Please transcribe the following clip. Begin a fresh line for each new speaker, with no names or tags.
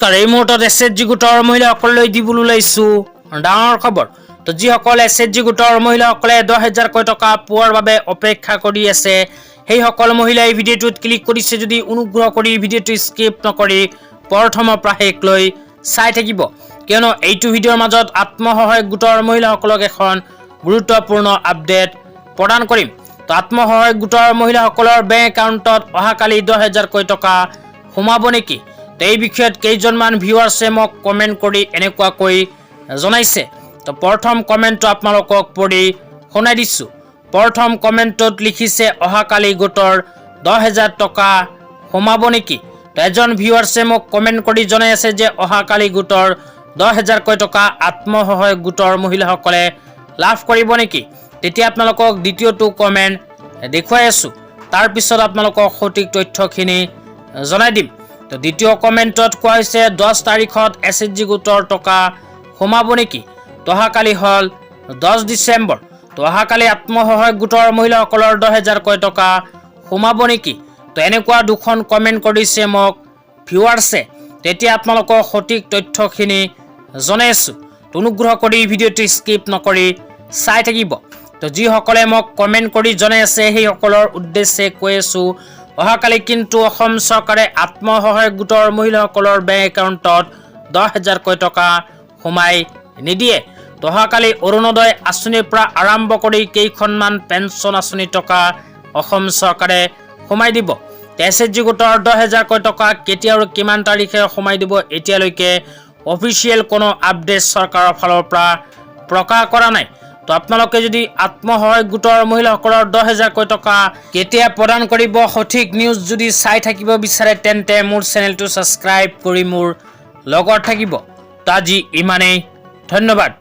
নমস্কাৰ, এই মুহূৰ্তত এছএইচজি গোটৰ মহিলাসকললৈ দিবলৈ ওলাইছো ডাঙৰ খবৰ। তো যিসকল এছএইচজি গোটৰ মহিলাসকলে 10,000 টকা পোৱাৰ বাবে অপেক্ষা কৰি আছে, সেই সকল মহিলাই ভিডিঅ'টোত ক্লিক কৰিছে যদি অনুগ্ৰহ কৰি ভিডিঅ'টো স্কিপ নকৰি প্ৰথমৰ পৰা শেষলৈ চাই থাকিব, কিয়নো এইটো ভিডিঅ'ৰ মাজত আত্মসহায়ক গোটৰ মহিলাসকলক এখন গুৰুত্বপূৰ্ণ আপডেট প্ৰদান কৰিম। তো আত্মসহায়ক গোটৰ মহিলাসকলৰ বেংক একাউণ্টত অহাকালি 10,000 টকা সোমাব নেকি? এই বিষয়ত কেইজনমান ভিউৱাৰ্ছে মোক কমেণ্ট কৰি এনেকুৱাকৈ জনাইছে। তো প্ৰথম কমেণ্টটো আপোনালোকক পঢ়ি শুনাই দিছোঁ। প্ৰথম কমেণ্টত লিখিছে, অহাকালি গোটৰ 10,000 টকা সোমাব নেকি? তো এজন ভিউৱাৰ্ছে মোক কমেণ্ট কৰি জনাই আছে যে অহাকালি গোটৰ 10,000 টকা আত্মসহায়ক গোটৰ মহিলাসকলে লাভ কৰিব নেকি? তেতিয়া আপোনালোকক দ্বিতীয়টো কমেণ্ট দেখুৱাই আছোঁ, তাৰপিছত আপোনালোকক সঠিক তথ্যখিনি জনাই দিম। তো দ্বিতীয় কমেণ্টত কোৱা হৈছে 10 তাৰিখত এছএইচজি গোটৰ টকা সোমাব নেকি? তো অহাকালি হ'ল 10 ডিচেম্বৰ। তো অহাকালি আত্মসহায়ক গোটৰ মহিলাসকলৰ 10,000 টকা সোমাব নেকি? তো এনেকুৱা দুখন কমেণ্ট কৰিছে মোক ভিউৱাৰ্ছে। তেতিয়া আপোনালোকক সঠিক তথ্যখিনি জনাই আছোঁ, অনুগ্ৰহ কৰি ভিডিঅ'টো স্কিপ নকৰি চাই থাকিব। তো যিসকলে মোক কমেণ্ট কৰি জনাই আছে সেইসকলৰ উদ্দেশ্যে কৈ আছোঁ, অহাকালি কিন্তু অসম চৰকাৰে আত্মসহায়ক গোটৰ মহিলাসকলৰ বেংক একাউণ্টত 10,000 টকা সোমাই নিদিয়ে। তো অহাকালি অৰুণোদয় আঁচনিৰ পৰা আৰম্ভ কৰি কেইখনমান পেঞ্চন আঁচনিৰ টকা অসম চৰকাৰে সোমাই দিব। এছএইচজি গোটৰ 10,000 টকা কেতিয়া আৰু কিমান তাৰিখে সোমাই দিব এতিয়ালৈকে অফিচিয়েল কোনো আপডেট চৰকাৰৰ ফালৰ পৰা প্ৰকাশ কৰা নাই। তো আপোনালোকে যদি আত্মসহায়ক গোটৰ মহিলাসকলৰ 10,000 টকা কেতিয়া প্ৰদান কৰিব সঠিক নিউজ যদি চাই থাকিব বিচাৰে, তেন্তে মোৰ চেনেলটো ছাবস্ক্ৰাইব কৰি মোৰ লগত থাকিব। তো আজি ইমানেই, ধন্যবাদ।